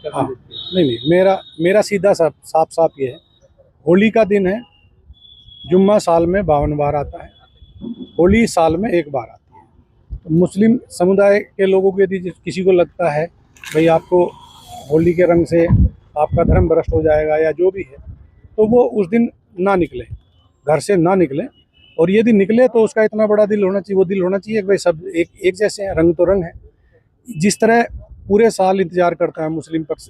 हाँ, नहीं नहीं, मेरा मेरा सीधा साफ साफ ये है, होली का दिन है, जुम्मा साल में 52 बार आता है, होली साल में एक बार आती है। तो मुस्लिम समुदाय के लोगों को यदि किसी को लगता है भाई आपको होली के रंग से आपका धर्म भ्रष्ट हो जाएगा या जो भी है, तो वो उस दिन ना निकले, घर से ना निकले। और यदि निकले तो उसका इतना बड़ा दिल होना चाहिए, वो दिल होना चाहिए कि भाई सब एक एक जैसे हैं, रंग तो रंग है। जिस तरह पूरे साल इंतजार करता है मुस्लिम पक्ष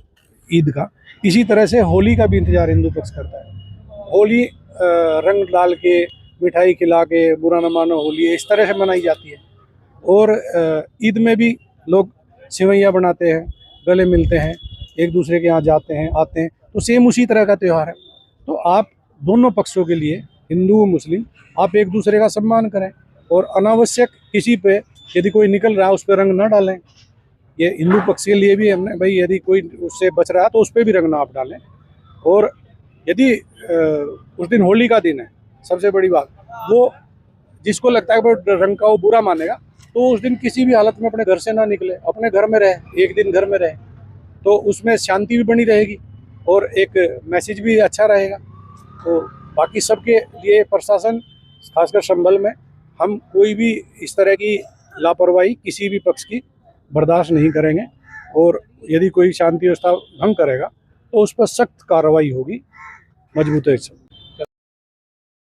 ईद का, इसी तरह से होली का भी इंतजार हिंदू पक्ष करता है। होली रंग डाल के, मिठाई खिला के, बुरा न मानो होली, इस तरह से मनाई जाती है। और ईद में भी लोग सेवैयाँ बनाते हैं, गले मिलते हैं, एक दूसरे के यहाँ जाते हैं, आते हैं, तो सेम उसी तरह का त्यौहार है। तो आप दोनों पक्षों के लिए, हिंदू मुस्लिम, आप एक दूसरे का सम्मान करें और अनावश्यक किसी पे यदि कोई निकल रहा है उस पर रंग ना डालें। ये हिंदू पक्ष के लिए भी हमने भाई, यदि कोई उससे बच रहा है तो उस पर भी रंग ना आप डालें। और यदि उस दिन होली का दिन है, सबसे बड़ी बात, वो जिसको लगता है कि रंग का वो बुरा मानेगा, तो उस दिन किसी भी हालत में अपने घर से ना निकले, अपने घर में रहे, एक दिन घर में रहे, तो उसमें शांति भी बनी रहेगी और एक मैसेज भी अच्छा रहेगा। तो बाकी सबके लिए प्रशासन, खासकर संभल में, हम कोई भी इस तरह की लापरवाही किसी भी पक्ष की बर्दाश्त नहीं करेंगे। और यदि कोई शांति व्यवस्था भंग करेगा तो उस पर सख्त कार्रवाई होगी, मजबूती से।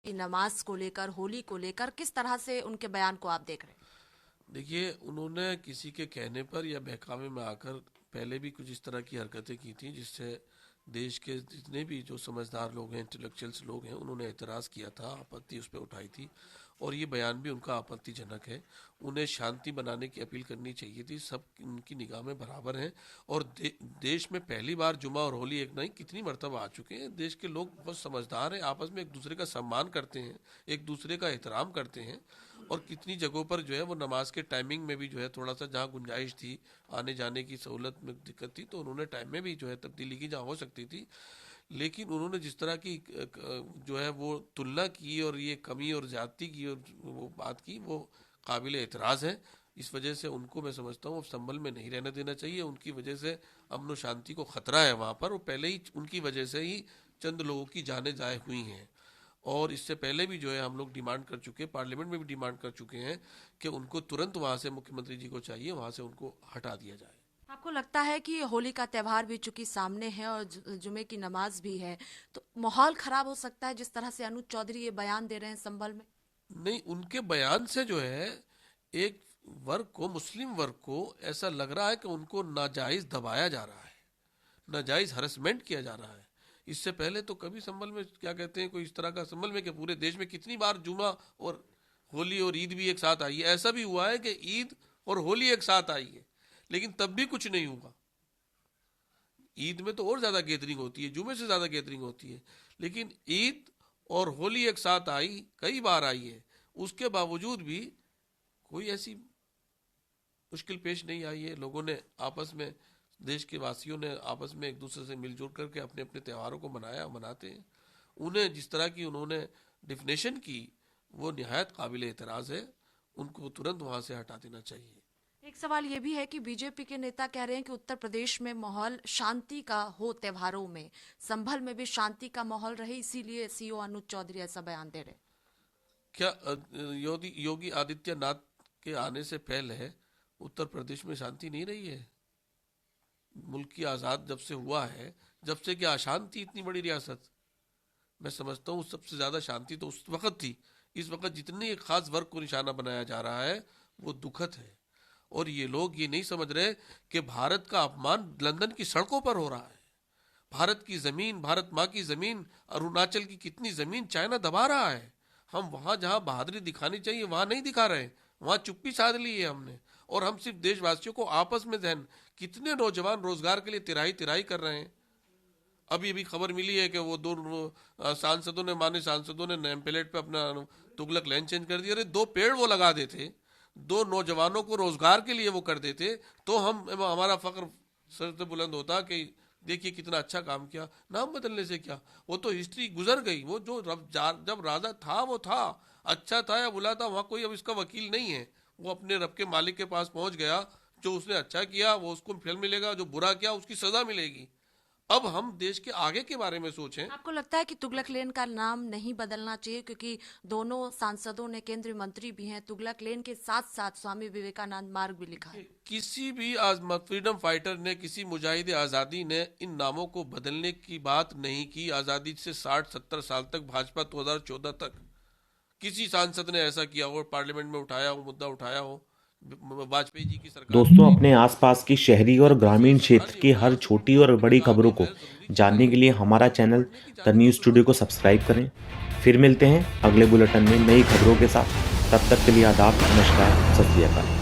नमाज को लेकर, होली को लेकर किस तरह से उनके बयान को आप देख रहे हैं? देखिए, उन्होंने किसी के कहने पर या बहकावे में आकर पहले भी कुछ इस तरह की हरकतें की थी, जिससे देश के जितने भी जो समझदार लोग हैं, इंटेलेक्चुअल्स लोग हैं, उन्होंने एतराज़ किया था, आपत्ति उस पर उठाई थी। और ये बयान भी उनका आपत्तिजनक है। उन्हें शांति बनाने की अपील करनी चाहिए थी। सब उनकी निगाह में बराबर हैं। और देश में पहली बार जुमा और होली एक नहीं, कितनी मरतबा आ चुके हैं। देश के लोग बहुत समझदार हैं, आपस में एक दूसरे का सम्मान करते हैं, एक दूसरे का एहतराम करते हैं। और कितनी जगहों पर जो है वो नमाज के टाइमिंग में भी जो है थोड़ा सा जहाँ गुंजाइश थी, आने जाने की सहूलत में दिक्कत थी, तो उन्होंने टाइम में भी जो है तब्दीली की जहाँ हो सकती थी। लेकिन उन्होंने जिस तरह की जो है वो तुलना की और ये कमी और ज़्यादती की और वो बात की, वो काबिल एतराज़ है। इस वजह से उनको मैं समझता हूँ अब संभल में नहीं रहने देना चाहिए। उनकी वजह से अमन व शांति को ख़तरा है वहाँ पर। वो पहले ही उनकी वजह से ही चंद लोगों की जानें ज़ाय हुई हैं। और इससे पहले भी जो है हम लोग डिमांड कर चुके हैं, पार्लियामेंट में भी डिमांड कर चुके हैं कि उनको तुरंत वहाँ से, मुख्यमंत्री जी को चाहिए वहाँ से उनको हटा दिया जाए। आपको लगता है कि होली का त्यौहार भी चूंकि सामने है और जुमे की नमाज भी है, तो माहौल खराब हो सकता है जिस तरह से अनुज चौधरी ये बयान दे रहे हैं संभल में? नहीं, उनके बयान से जो है एक वर्ग को, मुस्लिम वर्ग को ऐसा लग रहा है कि उनको नाजायज दबाया जा रहा है, नाजायज हरसमेंट किया जा रहा है। इससे पहले तो कभी संभल में, क्या कहते हैं, कोई इस तरह का संभल में कि पूरे देश में कितनी बार जुमा और होली और ईद भी एक साथ आई है। ऐसा भी हुआ है कि ईद और होली एक साथ आई है, लेकिन तब भी कुछ नहीं हुआ। ईद में तो और ज़्यादा गैदरिंग होती है, जुमे से ज़्यादा गैदरिंग होती है, लेकिन ईद और होली एक साथ आई, कई बार आई है, उसके बावजूद भी कोई ऐसी मुश्किल पेश नहीं आई है। लोगों ने आपस में, देश के वासियों ने आपस में एक दूसरे से मिलजुल करके अपने अपने त्योहारों को मनाया, मनाते हैं। उन्हें जिस तरह की उन्होंने डिफिनेशन की, वो निहायत काबिल एतराज़ है। उनको तुरंत वहाँ से हटा देना चाहिए। एक सवाल ये भी है कि बीजेपी के नेता कह रहे हैं कि उत्तर प्रदेश में माहौल शांति का हो, त्योहारों में संभल में भी शांति का माहौल रहे, इसीलिए सीओ अनुज चौधरी ऐसा बयान दे रहे। क्या योगी आदित्यनाथ के आने से पहले उत्तर प्रदेश में शांति नहीं रही है? मुल्क की आज़ाद जब से हुआ है, जब से क्या अशांति इतनी बड़ी रियासत? मैं समझता हूँ सबसे ज़्यादा शांति तो उस वक्त थी। इस वक्त जितने एक ख़ास वर्ग को निशाना बनाया जा रहा है वो दुखद है। और ये लोग ये नहीं समझ रहे कि भारत का अपमान लंदन की सड़कों पर हो रहा है। भारत की ज़मीन, भारत माँ की ज़मीन, अरुणाचल की कितनी ज़मीन चाइना दबा रहा है। हम वहाँ जहाँ बहादुरी दिखानी चाहिए वहाँ नहीं दिखा रहे, वहाँ चुप्पी साध ली है हमने। और हम सिर्फ देशवासियों को आपस में जहन, कितने नौजवान रोजगार के लिए तिराही तिराही कर रहे हैं। अभी अभी खबर मिली है कि वो दो सांसदों ने, माने सांसदों ने नेम प्लेट पे अपना तुगलक लैंड चेंज कर दिया। अरे 2 पेड़ वो लगा देते, 2 नौजवानों को रोजगार के लिए वो कर देते, तो हम, हमारा फख्र सर से बुलंद होता कि देखिए कितना अच्छा काम किया। नाम बदलने से क्या, वो तो हिस्ट्री गुजर गई। वो जो जब राजा था वो था, अच्छा था या बुरा था, वहाँ कोई अब इसका वकील नहीं है। वो अपने रब के मालिक के पास पहुँच गया, जो उसने अच्छा किया वो उसको फल मिलेगा, जो बुरा किया उसकी सजा मिलेगी। अब हम देश के आगे के बारे में सोचें। आपको लगता है कि तुगलक लेन का नाम नहीं बदलना चाहिए, क्योंकि दोनों सांसदों ने, केंद्रीय मंत्री भी हैं, तुगलक लेन के साथ साथ स्वामी विवेकानंद मार्ग भी लिखा है। किसी भी फ्रीडम फाइटर ने, किसी मुजाहिद आज़ादी ने इन नामों को बदलने की बात नहीं की। आज़ादी से 60-70 साल तक, भाजपा 2014 तक किसी सांसद ने ऐसा किया हो, पार्लियामेंट में उठाया हो, मुद्दा उठाया हो? वाजपेयी जी की सरकार। दोस्तों, अपने आसपास की शहरी और ग्रामीण क्षेत्र की हर छोटी और बड़ी खबरों को जानने के लिए हमारा चैनल द न्यूज़ स्टूडियो को सब्सक्राइब करें। फिर मिलते हैं अगले बुलेटिन में नई खबरों के साथ। तब तक के लिए आदाब, नमस्कार, सत श्री अकाल।